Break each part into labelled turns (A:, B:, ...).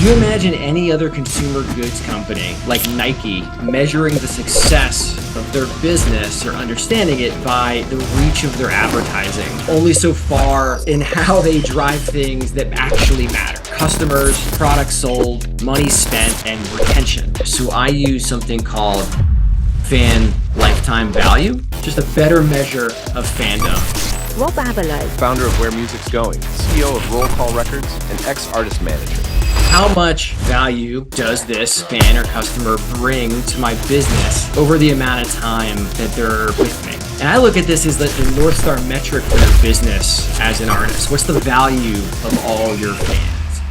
A: you imagine any other consumer goods company like Nike measuring the success of their business or understanding it by the reach of their advertising? Only so far in how they drive things that actually matter. Customers, products sold, money spent, and retention. So I use something called fan lifetime value, just a better measure of fandom.
B: Rob Abelo,
C: founder of Where Music's Going, CEO of Roll Call Records, and ex-artist manager.
A: How much value does this fan or customer bring to my business over the amount of time that they're with me? And I look at this as the North Star metric for your business as an artist. What's the value of all your fans?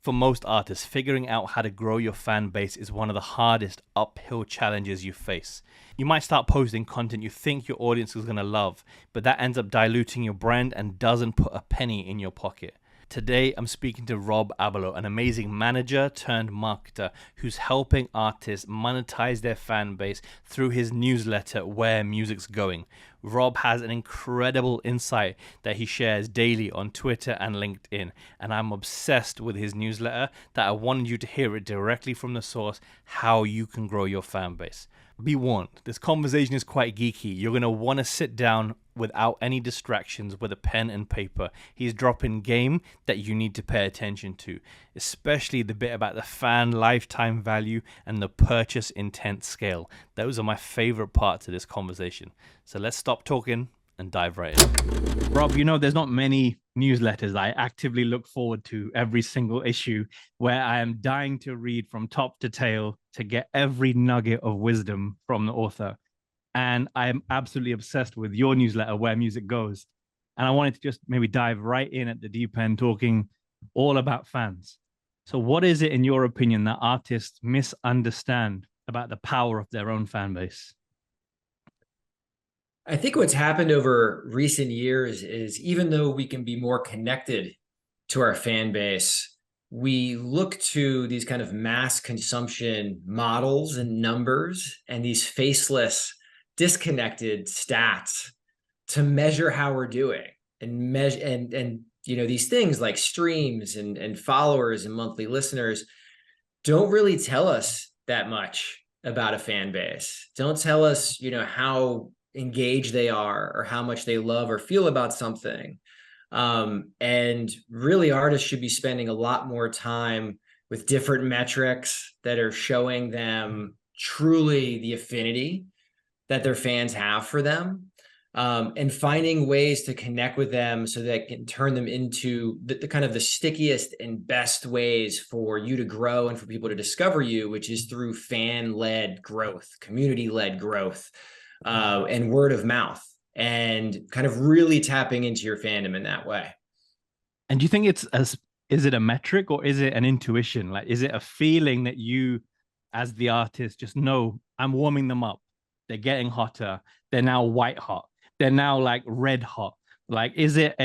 D: For most artists, figuring out how to grow your fan base is one of the hardest uphill challenges you face. You might start posting content you think your audience is going to love, but that ends up diluting your brand and doesn't put a penny in your pocket. Today, I'm speaking to Rob Abelo, an amazing manager turned marketer who's helping artists monetize their fan base through his newsletter, Where Music's Going. Rob has an incredible insight that he shares daily on Twitter and LinkedIn, and I'm obsessed with his newsletter that I wanted you to hear it directly from the source, how you can grow your fan base. Be warned, this conversation is quite geeky. You're going to want to sit down without any distractions with a pen and paper. He's dropping game that you need to pay attention to, especially the bit about the fan lifetime value and the purchase intent scale. Those are my favorite parts of this conversation. So let's stop talking and dive right in. Rob, you know, there's not many newsletters I actively look forward to every single issue where I am dying to read from top to tail to get every nugget of wisdom from the author. And I am absolutely obsessed with your newsletter, Where Music Goes. And I wanted to just maybe dive right in at the deep end, talking all about fans. So what is it, in your opinion, that artists misunderstand about the power of their own fan base?
A: I think what's happened over recent years is, even though we can be more connected to our fan base, we look to these kind of mass consumption models and numbers and these faceless, disconnected stats to measure how we're doing, and measure and you know, these things like streams and followers and monthly listeners don't really tell us that much about a fan base. Don't tell us, you know, how engaged they are or how much they love or feel about something. And really, artists should be spending a lot more time with different metrics that are showing them truly the affinity that their fans have for them, and finding ways to connect with them so that can turn them into the kind of the stickiest and best ways for you to grow and for people to discover you, which is through fan-led growth, community-led growth, and word of mouth, and kind of really tapping into your fandom in that way.
D: And do you think is it a metric or is it an intuition? Like, is it a feeling that you, as the artist, just know, I'm warming them up, they're getting hotter, they're now white hot, they're now like red hot? Like, is it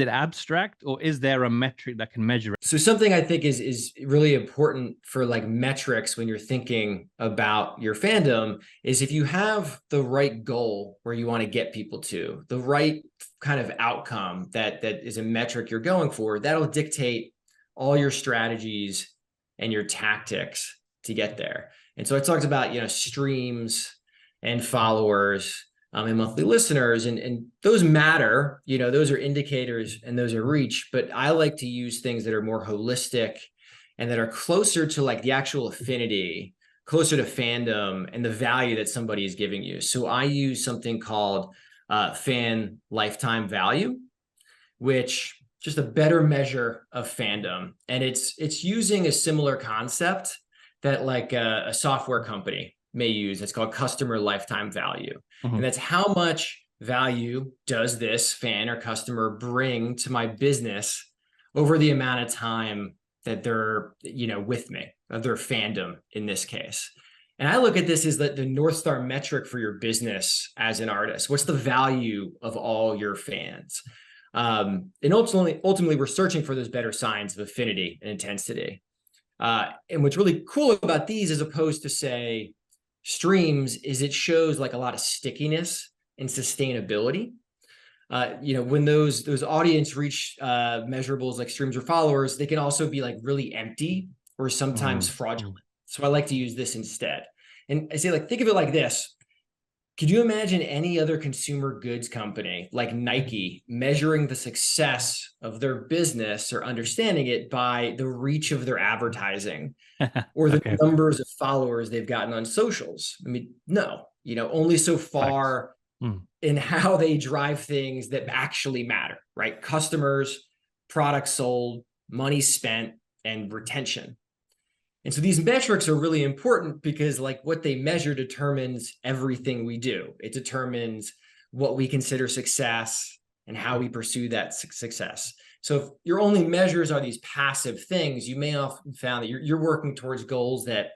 D: abstract, or is there a metric that can measure it?
A: So something I think is really important for like metrics when you're thinking about your fandom is, if you have the right goal where you want to get people to, the right kind of outcome that is a metric you're going for, that'll dictate all your strategies and your tactics to get there. And so I talked about, you know, streams and followers, and monthly listeners, and those matter, you know, those are indicators and those are reach, but I like to use things that are more holistic and that are closer to like the actual affinity, closer to fandom and the value that somebody is giving you. So I use something called fan lifetime value, which just a better measure of fandom. And it's using a similar concept that like a software company may use. It's called customer lifetime value. And that's how much value does this fan or customer bring to my business over the amount of time that they're, you know, with me, of their fandom in this case. And I look at this as the North Star metric for your business as an artist. What's the value of all your fans? And ultimately, we're searching for those better signs of affinity and intensity. And what's really cool about these, as opposed to, say, streams, is it shows like a lot of stickiness and sustainability. When those audience reach measurables like streams or followers, they can also be like really empty or sometimes fraudulent. So I like to use this instead. And I say, like, think of it like this. Could you imagine any other consumer goods company like Nike measuring the success of their business or understanding it by the reach of their advertising or the
D: Okay.
A: numbers of followers they've gotten on socials? I mean, no, only so
D: Facts.
A: far in how they drive things that actually matter, right? Customers, products sold, money spent, and retention. And so these metrics are really important because, like, what they measure determines everything we do. It determines what we consider success and how we pursue that success. So if your only measures are these passive things, you may often found that you're working towards goals that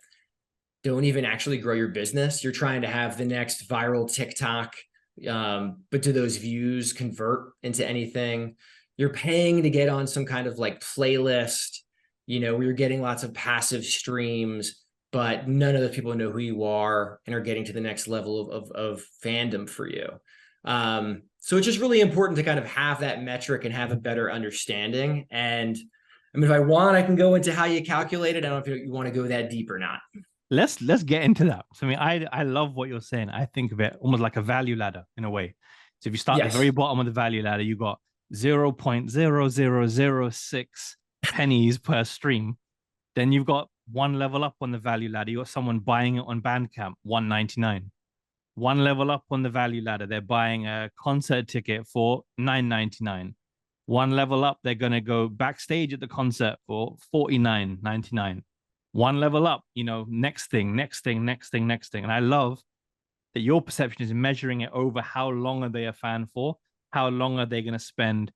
A: don't even actually grow your business. You're trying to have the next viral TikTok, but do those views convert into anything? You're paying to get on some kind of like playlist, where you're getting lots of passive streams, but none of the people know who you are and are getting to the next level of fandom for you. So it's just really important to kind of have that metric and have a better understanding. And I mean, if I want, I can go into how you calculate it. I don't know if you want to go that deep or not.
D: Let's get into that. So I mean, I love what you're saying. I think of it almost like a value ladder in a way. So if you start at the very bottom of the value ladder, you got 0.0006 pennies per stream. Then you've got one level up on the value ladder. You got someone buying it on Bandcamp, $1.99. One level up on the value ladder, they're buying a concert ticket for $9.99. One level up, they're going to go backstage at the concert for $49.99. One level up, next thing. And I love that your perception is measuring it over how long are they a fan for, how long are they going to spend,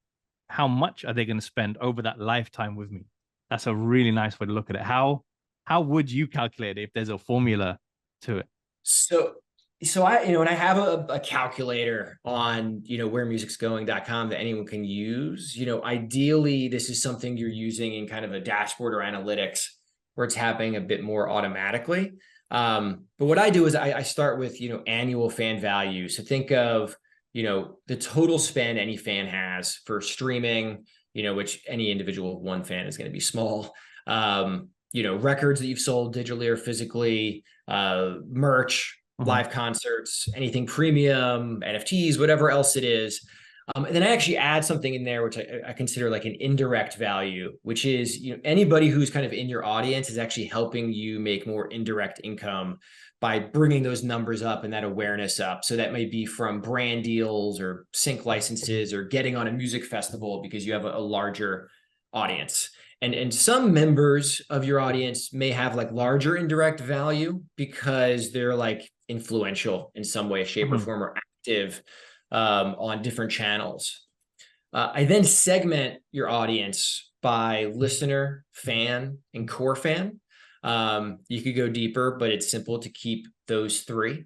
D: how much are they going to spend over that lifetime with me. That's a really nice way to look at it. How would you calculate it if there's a formula to it?
A: So I, and I have a calculator on, wheremusicsgoing.com that anyone can use. Ideally, this is something you're using in kind of a dashboard or analytics where it's happening a bit more automatically. But what I do is I start with, annual fan value. So think of, the total spend any fan has for streaming, which any individual one fan is going to be small. Records that you've sold digitally or physically, merch, live concerts, anything premium, NFTs, whatever else it is. And then I actually add something in there, which I consider like an indirect value, which is, anybody who's kind of in your audience is actually helping you make more indirect income by bringing those numbers up and that awareness up. So that might be from brand deals or sync licenses or getting on a music festival because you have a larger audience. And some members of your audience may have like larger indirect value because they're like influential in some way, shape, or form, or active on different channels. I then segment your audience by listener, fan, and core fan. You could go deeper, but it's simple to keep those three.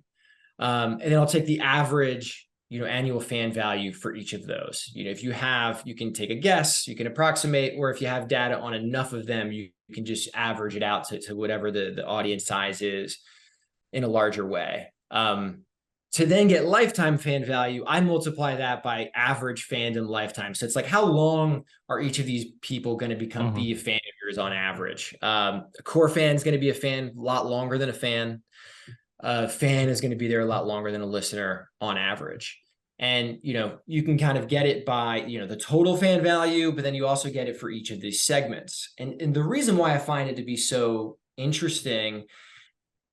A: And then I'll take the average, annual fan value for each of those. If you can take a guess, you can approximate, or if you have data on enough of them, you can just average it out to whatever the audience size is in a larger way. To then get lifetime fan value, I multiply that by average fandom lifetime. So it's like, how long are each of these people going to be a fan of yours on average? A core fan is going to be a fan a lot longer than a fan. A fan is going to be there a lot longer than a listener on average. And, you can kind of get it by, the total fan value, but then you also get it for each of these segments. And the reason why I find it to be so interesting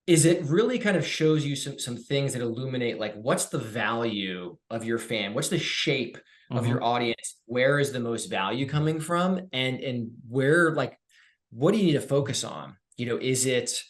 A: is it really kind of shows you some things that illuminate, like, what's the value of your fan? What's the shape of your audience? Where is the most value coming from? And where, like, what do you need to focus on? Is it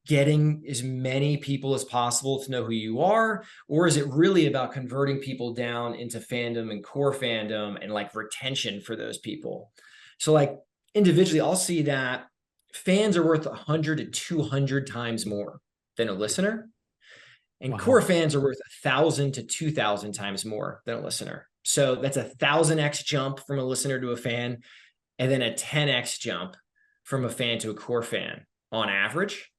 A: getting as many people as possible to know who you are? Or is it really about converting people down into fandom and core fandom and like retention for those people? So like individually, I'll see that fans are worth 100 to 200 times more than a listener. And core fans are worth 1,000 to 2,000 times more than a listener. So that's a 1,000x jump from a listener to a fan, and then a 10x jump from a fan to a core fan on average.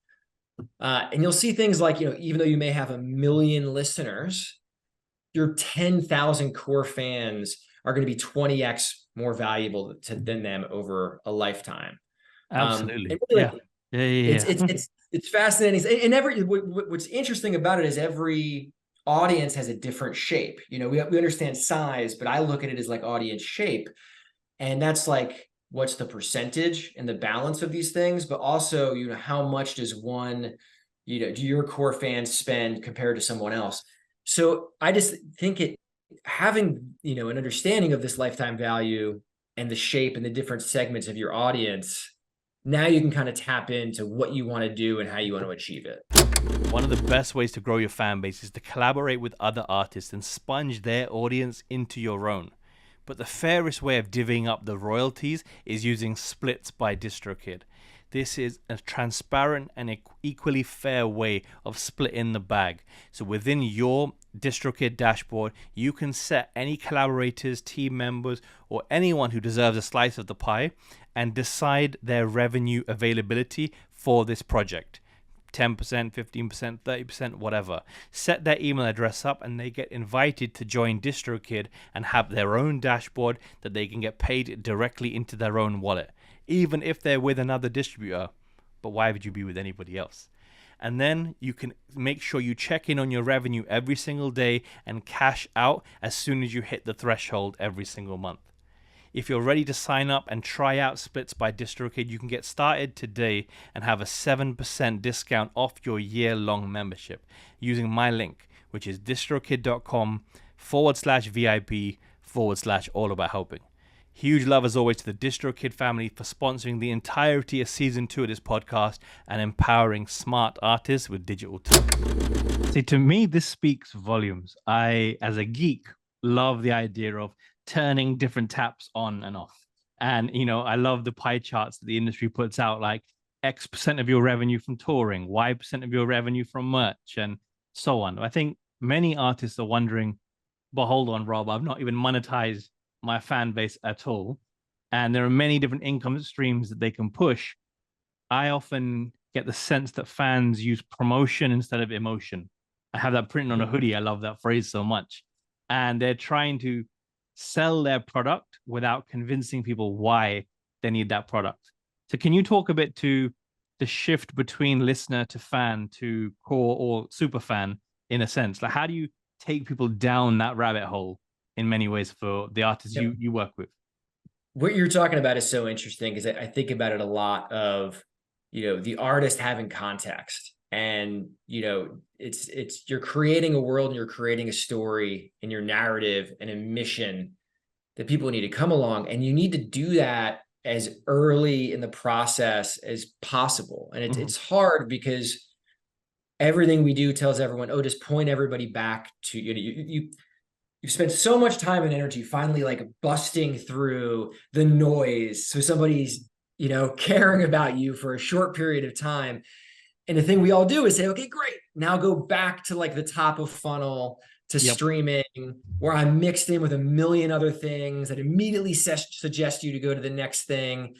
A: And you'll see things like, even though you may have 1 million listeners, your 10,000 core fans are going to be 20x more valuable than them over a lifetime.
D: Absolutely.
A: And really,
D: Yeah.
A: like,
D: Yeah.
A: it's fascinating. And what's interesting about it is every audience has a different shape. You know, we understand size, but I look at it as like audience shape. And that's like, what's the percentage and the balance of these things, but also, you know, how much does one, you know, do your core fans spend compared to someone else? So I just think having, you know, an understanding of this lifetime value and the shape and the different segments of your audience, now you can kind of tap into what you want to do and how you want to achieve it.
D: One of the best ways to grow your fan base is to collaborate with other artists and sponge their audience into your own. But the fairest way of divvying up the royalties is using splits by DistroKid. This is a transparent and equally fair way of splitting the bag. So within your DistroKid dashboard, you can set any collaborators, team members, or anyone who deserves a slice of the pie and decide their revenue availability for this project. 10%, 15%, 30%, whatever. Set their email address up and they get invited to join DistroKid and have their own dashboard that they can get paid directly into their own wallet, even if they're with another distributor. But why would you be with anybody else? And then you can make sure you check in on your revenue every single day and cash out as soon as you hit the threshold every single month. If you're ready to sign up and try out Splits by DistroKid, you can get started today and have a 7% discount off your year-long membership using my link, which is distrokid.com/VIP/all-about-helping. Huge love as always to the DistroKid family for sponsoring the entirety of season 2 of this podcast and empowering smart artists with digital tools. See, to me, this speaks volumes. I, as a geek, love the idea of turning different taps on and off. And, you know, I love the pie charts that the industry puts out, like X% of your revenue from touring, Y% of your revenue from merch, and so on. I think many artists are wondering, but hold on, Rob, I've not even monetized my fan base at all. And there are many different income streams that they can push. I often get the sense that fans use promotion instead of emotion. I have that printed on a hoodie. I love that phrase so much. And they're trying to sell their product without convincing people why they need that product. So can you talk a bit to the shift between listener to fan to core or super fan in a sense? Like, how do you take people down that rabbit hole in many ways for the artists you work with?
A: What you're talking about is so interesting because I think about it a lot of, you know, the artist having context. And, you know, it's you're creating a world and you're creating a story and your narrative and a mission that people need to come along. And you need to do that as early in the process as possible. And it's hard because everything we do tells everyone, oh, just point everybody back to, you know, you spend so much time and energy finally like busting through the noise. So somebody's, you know, caring about you for a short period of time. And the thing we all do is say, okay, great. Now go back to like the top of funnel to streaming, where I'm mixed in with a million other things that immediately suggest you to go to the next thing.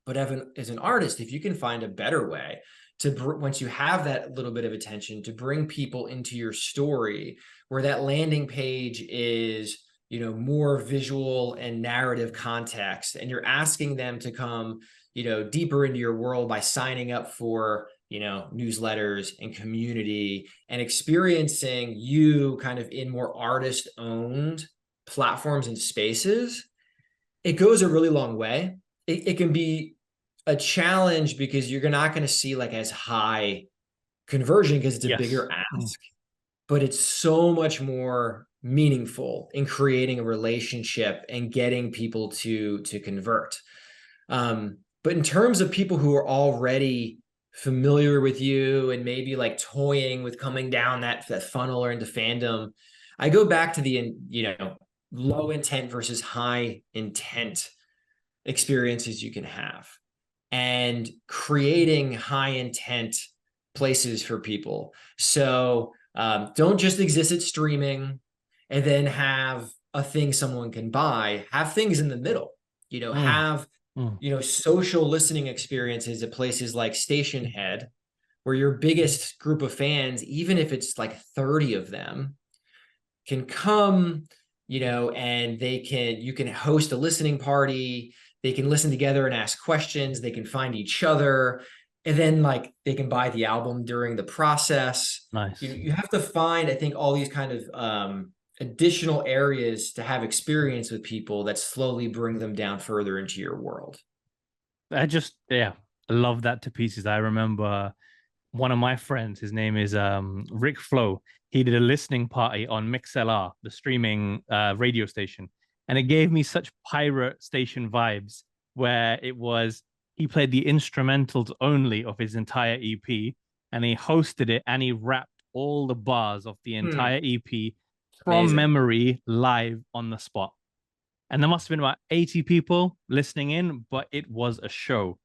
A: But as an artist, if you can find a better way to, once you have that little bit of attention, to bring people into your story, where that landing page is, you know, more visual and narrative context, and you're asking them to come, you know, deeper into your world by signing up for, you know, newsletters and community and experiencing you kind of in more artist-owned platforms and spaces, it goes a really long way. It can be a challenge because you're not going to see like as high conversion because it's a bigger ask, but it's so much more meaningful in creating a relationship and getting people to convert. But in terms of people who are already familiar with you and maybe like toying with coming down that funnel or into fandom, I go back to the, you know, low intent versus high intent experiences you can have, and creating high intent places for people. So don't just exist at streaming and then have a thing someone can buy. Have things in the middle, you know, have, you know, social listening experiences at places like Stationhead, where your biggest group of fans, even if it's like 30 of them, can come, and you can host a listening party. They can listen together and ask questions. They can find each other. And then like they can buy the album during the process.
D: Nice.
A: You have to find, I think, all these kind of additional areas to have experience with people that slowly bring them down further into your world.
D: I love that to pieces. I remember one of my friends, his name is Rick Flo. He did a listening party on MixLR, the streaming radio station. And it gave me such pirate station vibes where he played the instrumentals only of his entire EP and he hosted it and he rapped all the bars of the entire EP from
A: Amazing.
D: memory live on the spot. And there must have been about 80 people listening in, but it was a show.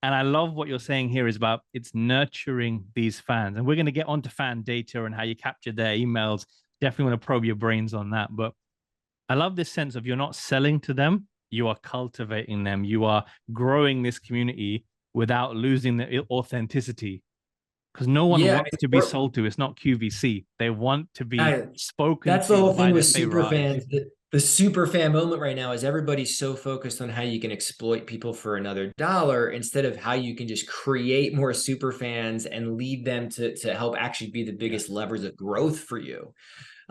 D: And I love what you're saying here is about it's nurturing these fans. And we're going to get onto fan data and how you capture their emails. Definitely want to probe your brains on that. But I love this sense of you're not selling to them, you are cultivating them. You are growing this community without losing the authenticity. Because no one wants to be sold to. It's not QVC. They want to be spoken to.
A: That's the whole thing with super fans. The super fan moment right now is everybody's so focused on how you can exploit people for another dollar instead of how you can just create more super fans and lead them to help actually be the biggest levers of growth for you.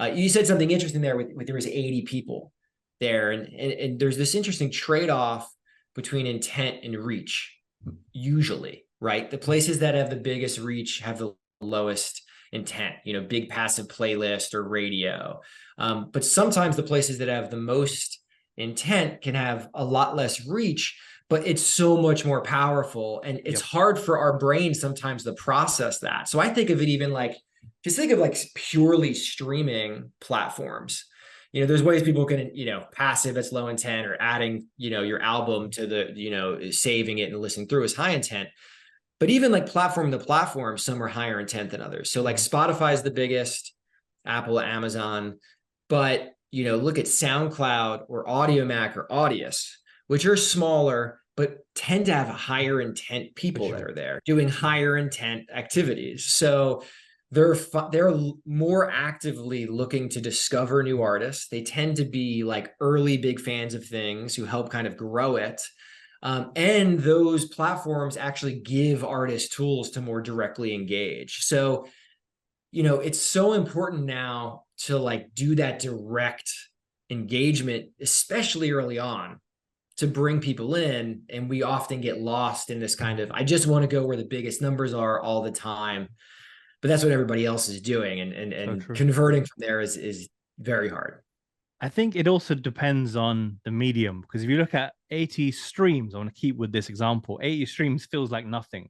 A: You said something interesting there with there was 80 people there. And there's this interesting trade-off between intent and reach, usually, right? The places that have the biggest reach have the lowest intent, big passive playlist or radio. But sometimes the places that have the most intent can have a lot less reach, but it's so much more powerful. And it's hard for our brain sometimes to process that. So I think of it even like, just think of like purely streaming platforms. There's ways people can, passive, that's low intent, or adding, your album to the, saving it and listening through is high intent. But even like platform to platform, some are higher intent than others. So like Spotify is the biggest, Apple, Amazon, but look at SoundCloud or AudioMac or Audius, which are smaller, but tend to have higher intent people that are there doing higher intent activities. So they're more actively looking to discover new artists. They tend to be like early big fans of things who help kind of grow it. And those platforms actually give artists tools to more directly engage. So, it's so important now to like do that direct engagement, especially early on, to bring people in. And we often get lost in this kind of, I just want to go where the biggest numbers are all the time. But that's what everybody else is doing. And converting from there is very hard.
D: I think it also depends on the medium, because if you look at 80 streams, I want to keep with this example, 80 streams feels like nothing.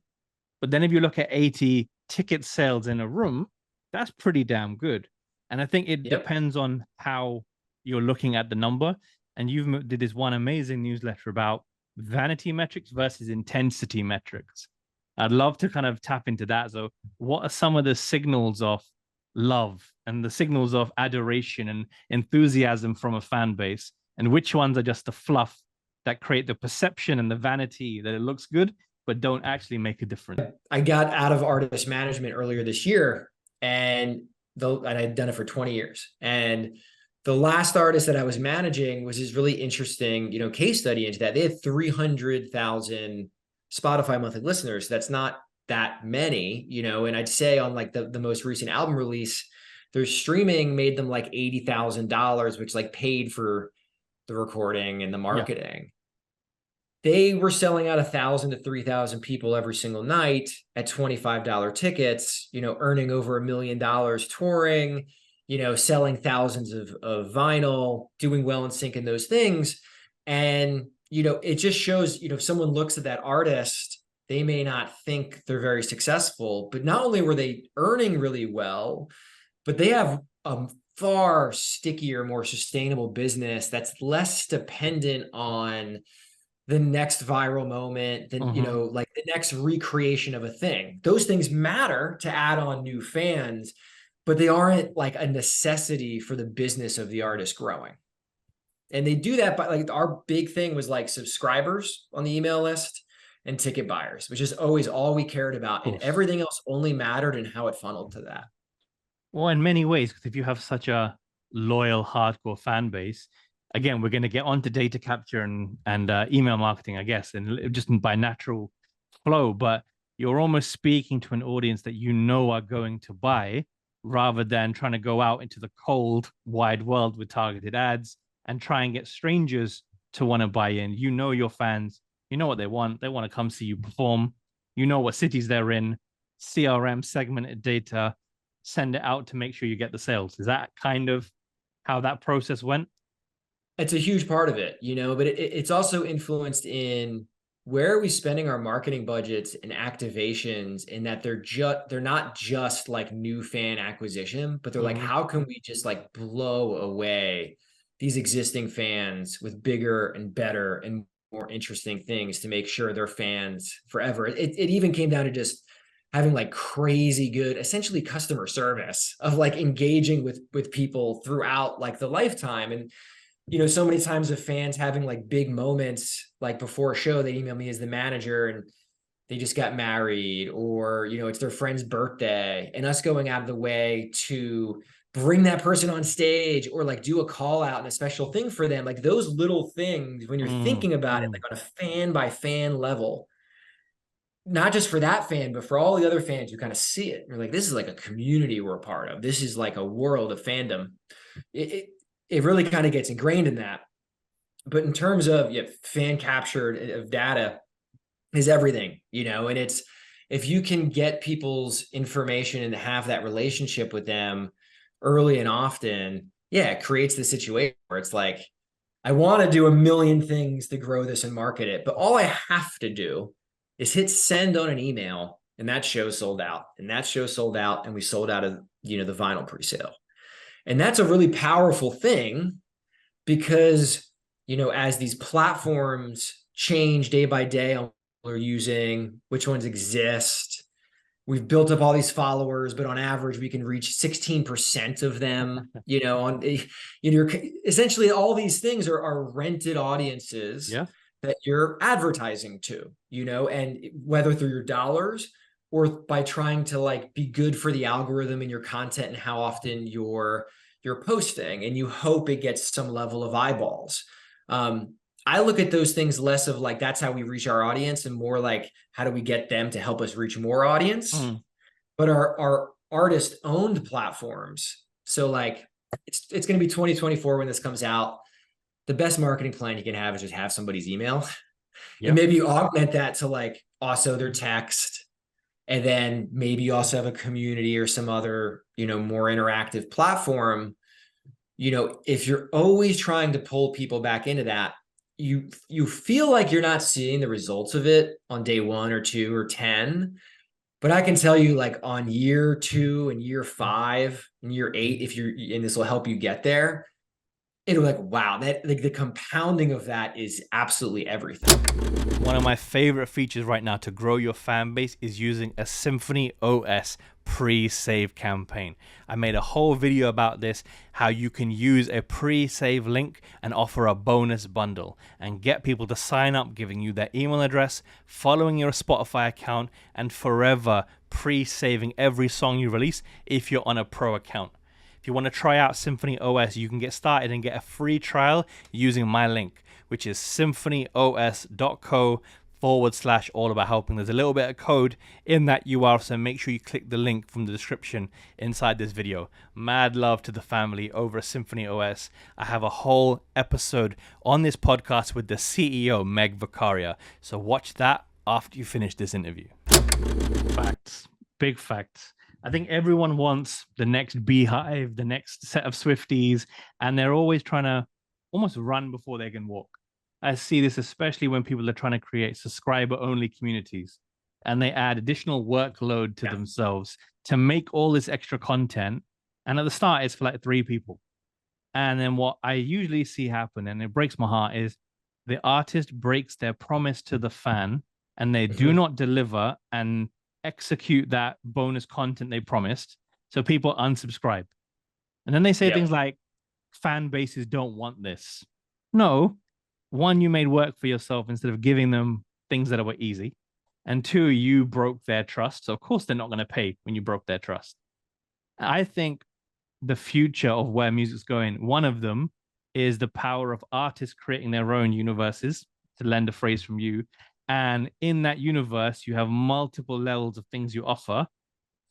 D: But then if you look at 80 ticket sales in a room, that's pretty damn good. And I think it depends on how you're looking at the number. And you've did this one amazing newsletter about vanity metrics versus intensity metrics. I'd love to kind of tap into that. So what are some of the signals of love and the signals of adoration and enthusiasm from a fan base, and which ones are just the fluff that create the perception and the vanity that it looks good, but don't actually make a difference?
A: I got out of artist management earlier this year, and I'd done it for 20 years. And the last artist that I was managing was this really interesting, case study into that. They had 300,000 Spotify monthly listeners. That's not that many, and I'd say on like the most recent album release, their streaming made them like $80,000, which like paid for the recording and the marketing. They were selling out 1,000 to 3,000 people every single night at $25 tickets, earning over $1 million touring, selling thousands of vinyl, doing well in sync in those things. And, it just shows, if someone looks at that artist, they may not think they're very successful, but not only were they earning really well, but they have a far stickier, more sustainable business that's less dependent on the next viral moment than, like the next recreation of a thing. Those things matter to add on new fans, but they aren't like a necessity for the business of the artist growing. And they do that by like, our big thing was like subscribers on the email list and ticket buyers, which is always all we cared about. And everything else only mattered in how it funneled to that.
D: Well, in many ways, because if you have such a loyal, hardcore fan base. Again, we're going to get onto data capture and email marketing, I guess, and just by natural flow. But you're almost speaking to an audience that you know are going to buy, rather than trying to go out into the cold, wide world with targeted ads and try and get strangers to want to buy in. You know your fans, you know what they want. They want to come see you perform. You know what cities they're in. CRM segmented data, send it out to make sure you get the sales. Is that kind of how that process went?
A: It's a huge part of it, but it's also influenced in where are we spending our marketing budgets and activations, in that they're not just like new fan acquisition, but they're like,
D: Mm-hmm.
A: how can we just like blow away these existing fans with bigger and better and more interesting things to make sure they're fans forever. It even came down to just having like crazy good, essentially customer service of like engaging with people throughout like the lifetime. And so many times of fans having like big moments, like before a show, they email me as the manager and they just got married, or, it's their friend's birthday, and us going out of the way to bring that person on stage or like do a call out and a special thing for them. Like those little things, when you're thinking about it, like on a fan by fan level, not just for that fan, but for all the other fans, you kind of see it. You're like, this is like a community we're a part of. This is like a world of fandom. It really kind of gets ingrained in that. But in terms of fan captured of data is everything, and it's, if you can get people's information and have that relationship with them early and often, it creates the situation where it's like, I want to do a million things to grow this and market it, but all I have to do is hit send on an email, and that show sold out, and that show sold out, and we sold out of, the vinyl presale. And that's a really powerful thing because, as these platforms change day by day on what we're using, which ones exist, we've built up all these followers, but on average, we can reach 16% of them, you're essentially, all these things are rented audiences that you're advertising to, and whether through your dollars or by trying to like be good for the algorithm in your content and how often you're posting, and you hope it gets some level of eyeballs. I look at those things less of like, that's how we reach our audience, and more like, how do we get them to help us reach more audience? But our artist owned platforms. So like, it's going to be 2024 when this comes out. The best marketing plan you can have is just have somebody's email and maybe augment that to like also their text. And then maybe you also have a community or some other, more interactive platform. If you're always trying to pull people back into that, you feel like you're not seeing the results of it on day 1 or 2 or 10. But I can tell you, like on year 2 and year 5 and year 8, and this will help you get there, it'll like, wow, that like the compounding of that is absolutely everything.
D: One of my favorite features right now to grow your fan base is using a Symphony OS pre-save campaign. I made a whole video about this, how you can use a pre-save link and offer a bonus bundle and get people to sign up, giving you their email address, following your Spotify account, and forever pre-saving every song you release if you're on a pro account. If you want to try out Symphony OS, you can get started and get a free trial using my link, which is symphonyos.co/all-about-helping. There's a little bit of code in that URL, so make sure you click the link from the description inside this video. Mad love to the family over at Symphony OS. I have a whole episode on this podcast with the CEO, Meg Vicaria. So watch that after you finish this interview. Facts. Big facts. I think everyone wants the next Beehive, the next set of Swifties, and they're always trying to almost run before they can walk. I see this especially when people are trying to create subscriber-only communities, and they add additional workload to themselves to make all this extra content. And at the start, it's for like 3 people. And then what I usually see happen, and it breaks my heart, is the artist breaks their promise to the fan, and they do not deliver and execute that bonus content they promised, so people unsubscribe. And then they say things like, fan bases don't want this. No, 1, you made work for yourself instead of giving them things that were easy, and 2, you broke their trust, so of course they're not going to pay when you broke their trust. I think the future of where music's going. One of them is the power of artists creating their own universes, to lend a phrase from you. And in that universe, you have multiple levels of things you offer,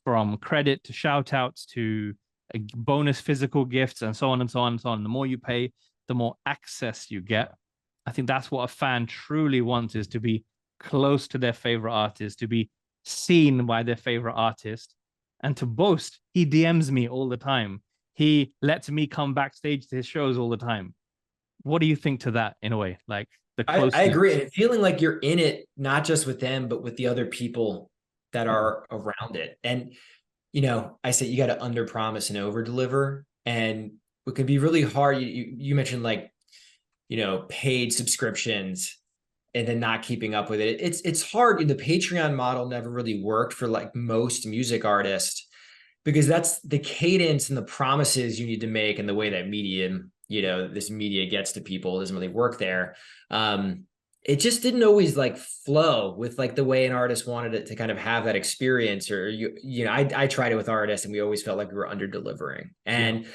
D: from credit to shout outs to bonus physical gifts and so on and so on and so on. The more you pay, the more access you get. I think that's what a fan truly wants, is to be close to their favorite artist, to be seen by their favorite artist, and to boast. He DMs me all the time. He lets me come backstage to his shows all the time. What do you think to that, in a way? Like the
A: I
D: closeness.
A: agree. And feeling like you're in it, not just with them, but with the other people that are around it. And, I say you got to under promise and over deliver. And it can be really hard. You mentioned like, paid subscriptions and then not keeping up with it. It's hard. The Patreon model never really worked for like most music artists, because that's the cadence and the promises you need to make, and the way that this media gets to people doesn't really work there. It just didn't always like flow with like the way an artist wanted it to kind of have that experience. Or I tried it with artists, and we always felt like we were under delivering. And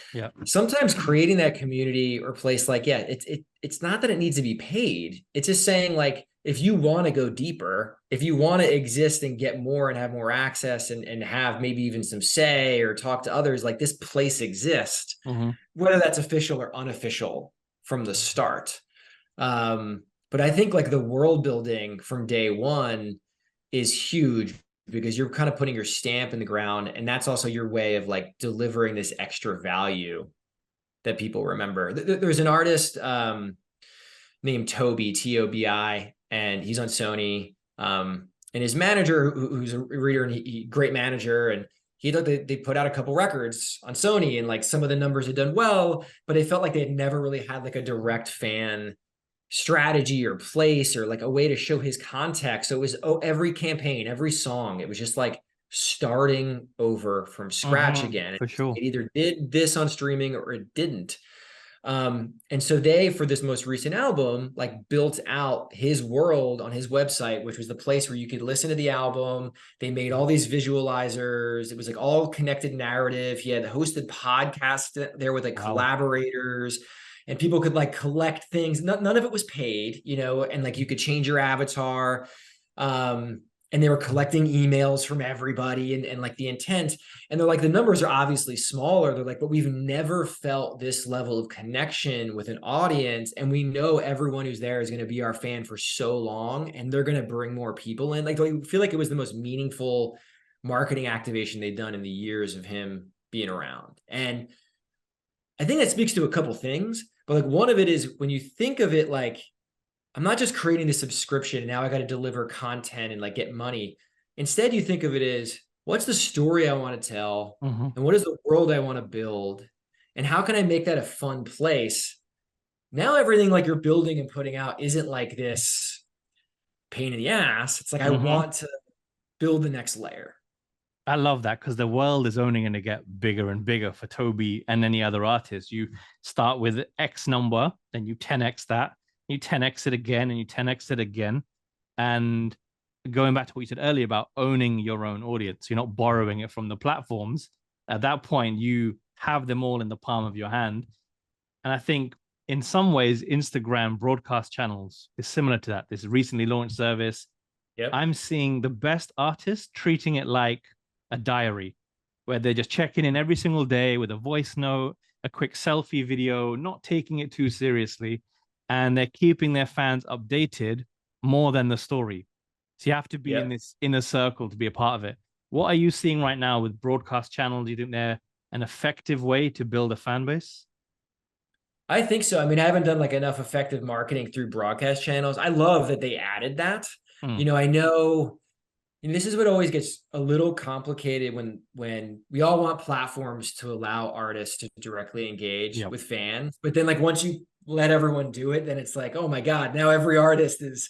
A: sometimes creating that community or place, like, it's not that it needs to be paid. It's just saying, like, if you want to go deeper, if you want to exist and get more and have more access and have maybe even some say or talk to others, like, this place exists, whether that's official or unofficial from the start. But I think like the world building from day one is huge, because you're kind of putting your stamp in the ground, and that's also your way of like delivering this extra value that people remember. There's an artist named Toby, Tobi, and he's on Sony. And his manager, who's a reader and great manager, and they put out a couple records on Sony, and like some of the numbers had done well, but it felt like they had never really had like a direct fan strategy or place or like a way to show his context. So it was every campaign, every song, it was just like starting over from scratch again.
D: For sure.
A: It either did this on streaming or it didn't. And so they, for this most recent album, like built out his world on his website, which was the place where you could listen to the album. They made all these visualizers. It was like all connected narrative. He had hosted podcasts there with like collaborators, and people could like collect things. None of it was paid, and like you could change your avatar. And they were collecting emails from everybody, and like the intent, and they're like, the numbers are obviously smaller. They're like, but we've never felt this level of connection with an audience. And we know everyone who's there is going to be our fan for so long, and they're going to bring more people in. Like, I feel like it was the most meaningful marketing activation they'd done in the years of him being around. And I think that speaks to a couple things, but like one of it is when you think of it, like, I'm not just creating the subscription and now I got to deliver content and like get money. Instead, you think of it as, what's the story I want to tell, and what is the world I want to build, and how can I make that a fun place? Now everything like you're building and putting out isn't like this pain in the ass. It's like, I want to build the next layer.
D: I love that, because the world is only going to get bigger and bigger for Toby and any other artist. You start with X number, then you 10x that, you 10x it again, and you 10x it again. And going back to what you said earlier about owning your own audience, you're not borrowing it from the platforms. At that point, you have them all in the palm of your hand. And I think in some ways, Instagram broadcast channels is similar to that. This recently launched service. I'm seeing the best artists treating it like a diary, where they're just checking in every single day with a voice note, a quick selfie video, not taking it too seriously. And they're keeping their fans updated more than the story. So you have to be in this inner circle to be a part of it. What are you seeing right now with broadcast channels? Do you think they're an effective way to build a fan base?
A: I think so. I mean, I haven't done like enough effective marketing through broadcast channels. I love that they added that. I know, and this is what always gets a little complicated when we all want platforms to allow artists to directly engage with fans. But then like once you let everyone do it, then it's like, oh my God, now every artist is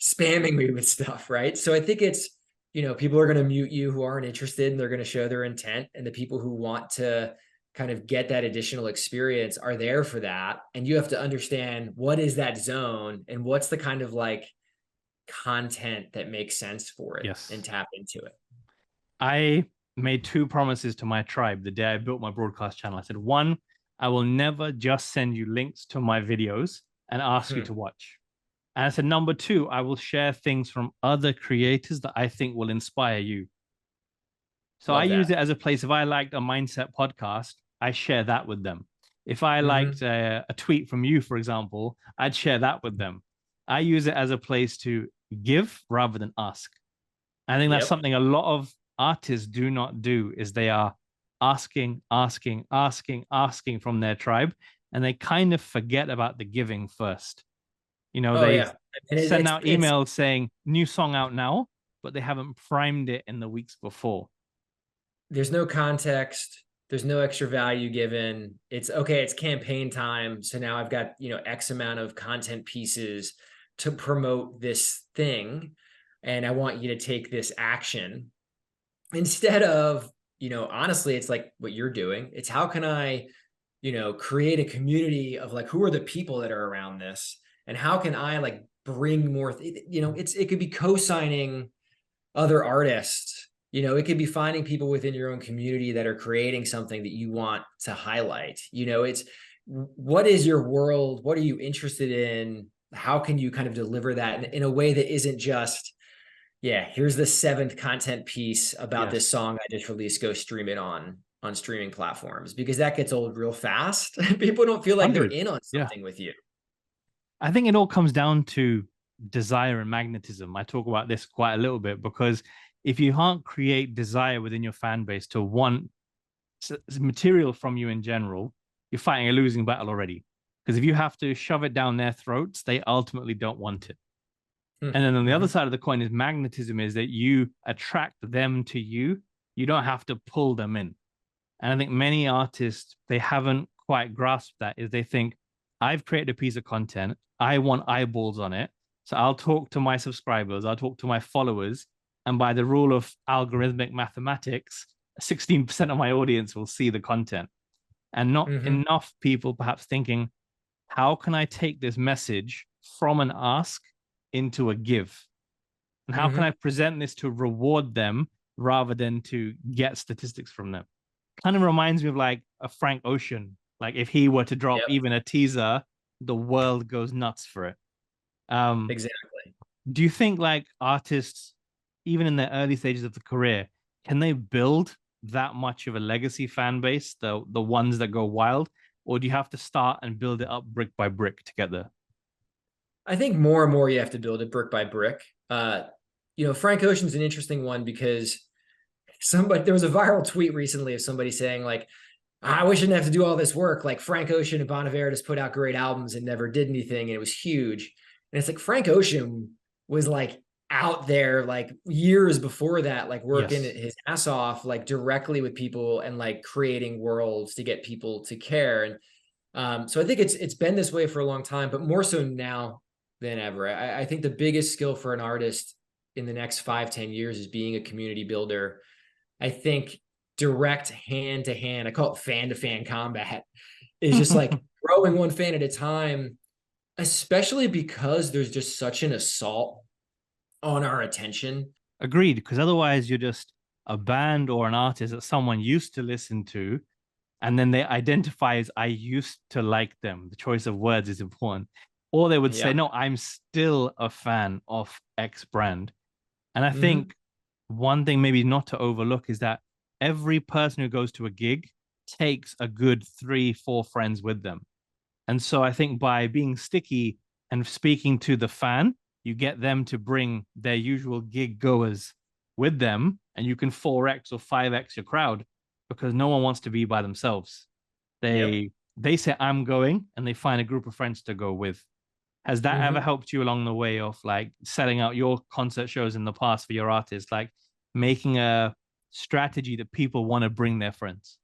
A: spamming me with stuff, right? So I think it's, people are going to mute you who aren't interested, and they're going to show their intent. And the people who want to kind of get that additional experience are there for that. And you have to understand, what is that zone and what's the kind of like content that makes sense for it, and tap into it.
D: I made two promises to my tribe the day I built my broadcast channel. I said, one, I will never just send you links to my videos and ask you
A: Hmm.
D: to watch. And I said, number two, I will share things from other creators that I think will inspire you. So I
A: Love
D: use
A: that.
D: it as a place. If I liked a mindset podcast, I share that with them. If I liked
A: Hmm.
D: a tweet from you, for example, I'd share that with them. I use it as a place to give rather than ask. I think that's
A: Yep.
D: something a lot of artists do not do is they are asking, asking, asking, asking from their tribe, and they kind of forget about the giving first. You know,
A: Oh
D: they
A: yeah. And
D: send out
A: it's
D: emails saying new song out now, but they haven't primed it in the weeks before.
A: there's no context, there's no extra value given. It's okay, it's campaign time, so now I've got, X amount of content pieces to promote this thing, and I want you to take this action. Instead of, honestly, it's like what you're doing. It's how can I, create a community of like who are the people that are around this, and how can I like bring more it could be co-signing other artists. It could be finding people within your own community that are creating something that you want to highlight. It's what is your world? What are you interested in? How can you kind of deliver that in a way that isn't just, yeah, here's the seventh content piece about this
D: Yes.
A: song I just released. Go stream it on streaming platforms, because that gets old real fast. People don't feel like they're
D: 100.
A: in on
D: Yeah.
A: something with you.
D: I think it all comes down to desire and magnetism. I talk about this quite a little bit because if you can't create desire within your fan base to want material from you in general, you're fighting a losing battle already. Because if you have to shove it down their throats, they ultimately don't want it. And then on the other
A: Mm-hmm.
D: side of the coin is magnetism, is that you attract them to you. You don't have to pull them in. And I think many artists, they haven't quite grasped that, is they think, I've created a piece of content. I want eyeballs on it. So I'll talk to my subscribers, I'll talk to my followers. And by the rule of algorithmic mathematics, 16% of my audience will see the content. And not
A: Mm-hmm.
D: enough people perhaps thinking, how can I take this message from an ask into a give? And how can I
A: Mm-hmm.
D: present this to reward them rather than to get statistics from them? Kind of reminds me of like a Frank Ocean. Like if he were to drop
A: Yep.
D: even a teaser, the world goes nuts for it. Um,
A: Exactly.
D: do you think like artists, even in their early stages of the career, can they build that much of a legacy fan base, the ones that go wild, or do you have to start and build it up brick by brick to get there?
A: I think more and more you have to build it brick by brick. Frank Ocean's an interesting one because there was a viral tweet recently of somebody saying like, I wish I didn't have to do all this work. Like Frank Ocean and Bon Iver just put out great albums and never did anything, and it was huge. And it's like Frank Ocean was like out there like years before that, like working
D: Yes.
A: his ass off, like directly with people and like creating worlds to get people to care. And so I think it's been this way for a long time, but more so now than ever. I think the biggest skill for an artist in the next 5-10 years is being a community builder. I think direct hand to hand, I call it fan to fan combat, is just like growing one fan at a time, especially because there's just such an assault on our attention.
D: Agreed, because otherwise you're just a band or an artist that someone used to listen to, and then they identify as I used to like them. The choice of words is important. Or they would say,
A: Yeah.
D: no, I'm still a fan of X brand. And I
A: Mm-hmm.
D: think one thing maybe not to overlook is that every person who goes to a gig takes a good 3, 4 friends with them. And so I think by being sticky and speaking to the fan, you get them to bring their usual gig goers with them, and you can 4x or 5x your crowd because no one wants to be by themselves.
A: Yep.
D: They say I'm going, and they find a group of friends to go with. Has that ever
A: Mm-hmm.
D: helped you along the way of like setting out your concert shows in the past for your artists, like making a strategy that people want to bring their friends?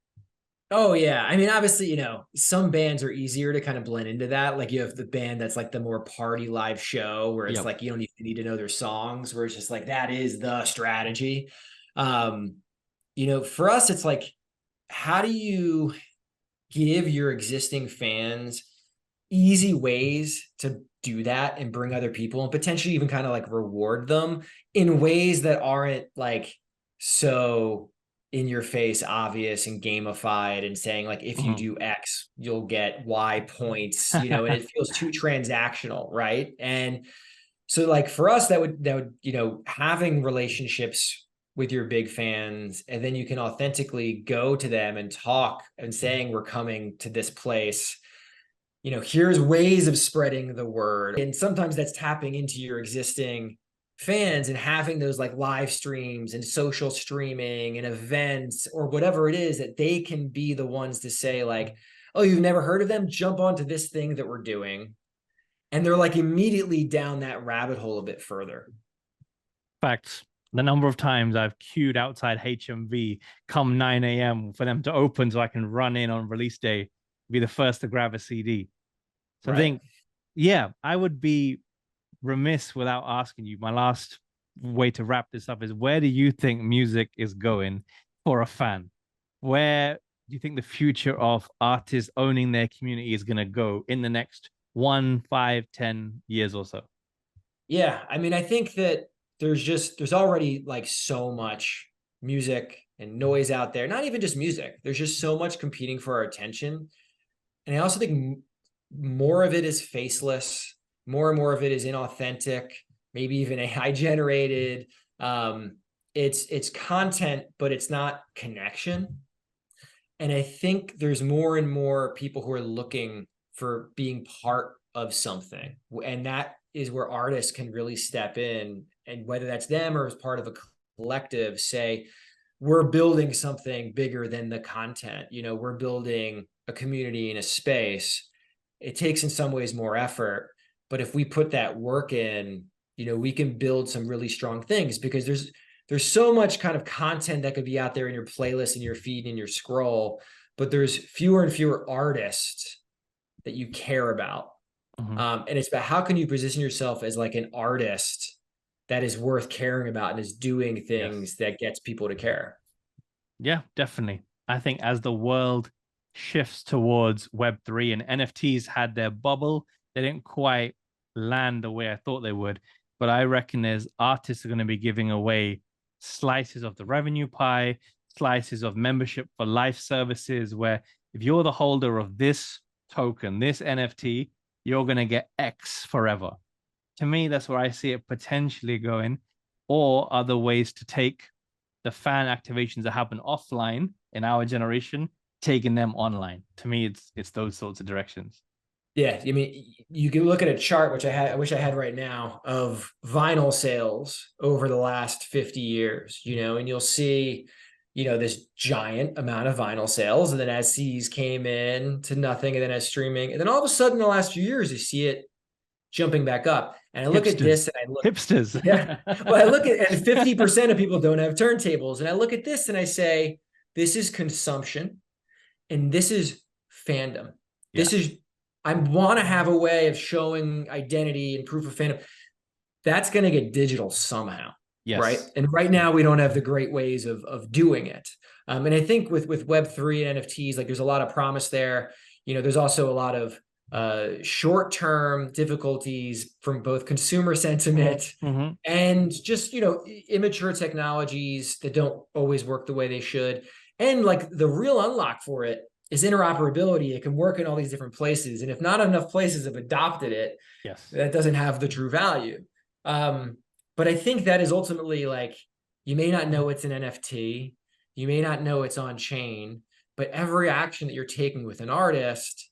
A: Oh yeah. I mean, obviously, some bands are easier to kind of blend into that. Like you have the band that's like the more party live show where it's
D: Yep.
A: like you don't even need to know their songs, where it's just like that is the strategy. Um, for us, it's like, how do you give your existing fans easy ways to do that and bring other people and potentially even kind of like reward them in ways that aren't like so in your face, obvious and gamified, and saying like, if you do X, you'll get Y points, and it feels too transactional, right? And so like for us, that would, having relationships with your big fans, and then you can authentically go to them and talk and saying, we're coming to this place. Here's ways of spreading the word. And sometimes that's tapping into your existing fans and having those like live streams and social streaming and events or whatever it is, that they can be the ones to say like, oh, you've never heard of them? Jump onto this thing that we're doing. And they're like immediately down that rabbit hole a bit further.
D: Fact. The number of times I've queued outside HMV come 9 a.m. for them to open so I can run in on release day, be the first to grab a CD. So
A: Right.
D: I think, yeah, I would be remiss without asking you. My last way to wrap this up is, where do you think music is going for a fan? Where do you think the future of artists owning their community is going to go in the next 1, 5, 10 years or so?
A: Yeah. I mean, I think that there's already like so much music and noise out there, not even just music. There's just so much competing for our attention. And I also think more of it is faceless, more and more of it is inauthentic, maybe even AI generated. It's content, but it's not connection. And I think there's more and more people who are looking for being part of something. And that is where artists can really step in, and whether that's them or as part of a collective, say, we're building something bigger than the content. We're building a community in a space. It takes in some ways more effort, but if we put that work in, we can build some really strong things, because there's so much kind of content that could be out there in your playlist and your feed and your scroll, but there's fewer and fewer artists that you care about. And it's about how can you position yourself as like an artist that is worth caring about and is doing things that gets people to care.
D: Yeah, definitely. I think as the world shifts towards Web3, and NFTs had their bubble, they didn't quite land the way I thought they would. But I reckon as artists are going to be giving away slices of the revenue pie, slices of membership for life services, where if you're the holder of this token, this NFT, you're going to get X forever. To me, that's where I see it potentially going, or other ways to take the fan activations that happen offline in our generation, taking them online. To me, it's those sorts of directions.
A: Yeah, I mean, you can look at a chart, which I wish I had right now, of vinyl sales over the last 50 years, and you'll see, this giant amount of vinyl sales. And then as CDs came in to nothing, and then as streaming, and then all of a sudden, the last few years, you see it jumping back up. And I look at this and I look
D: hipsters.
A: Yeah. Well, I look at, and 50% of people don't have turntables. And I look at this and I say, this is consumption and this is fandom. This is, I want to have a way of showing identity and proof of fandom. That's going to get digital somehow.
D: Yes.
A: Right. And right now we don't have the great ways of doing it. And I think with Web3 and NFTs, like there's a lot of promise there. There's also a lot of short-term difficulties from both consumer sentiment and just, immature technologies that don't always work the way they should. And like the real unlock for it is interoperability. It can work in all these different places. And if not enough places have adopted it, that doesn't have the true value. But I think that is ultimately like, you may not know it's an NFT, you may not know it's on chain, but every action that you're taking with an artist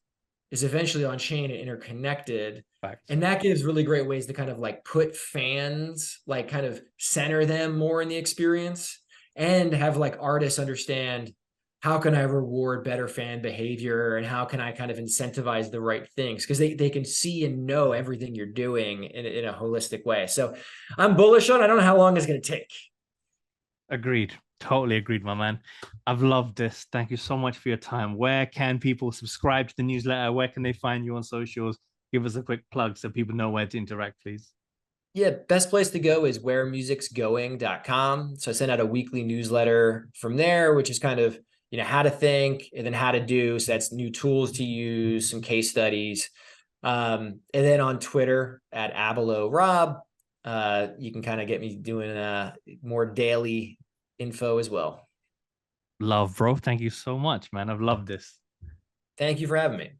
A: is eventually on chain and interconnected. And that gives really great ways to kind of like put fans, like kind of center them more in the experience, and have like artists understand, how can I reward better fan behavior, and how can I kind of incentivize the right things? Because they can see and know everything you're doing in a holistic way. So I'm bullish on it. I don't know how long it's going to take.
D: Agreed. Totally agreed, my man. I've loved this. Thank you so much for your time. Where can people subscribe to the newsletter? Where can they find you on socials? Give us a quick plug so people know where to interact, please.
A: Yeah, best place to go is wheremusicsgoing.com. So I send out a weekly newsletter from there, which is kind of, how to think and then how to do. So that's new tools to use, some case studies. And then on Twitter at AbeloRob, you can kind of get me doing more daily info as well.
D: Love, bro. Thank you so much, man. I've loved this.
A: Thank you for having me.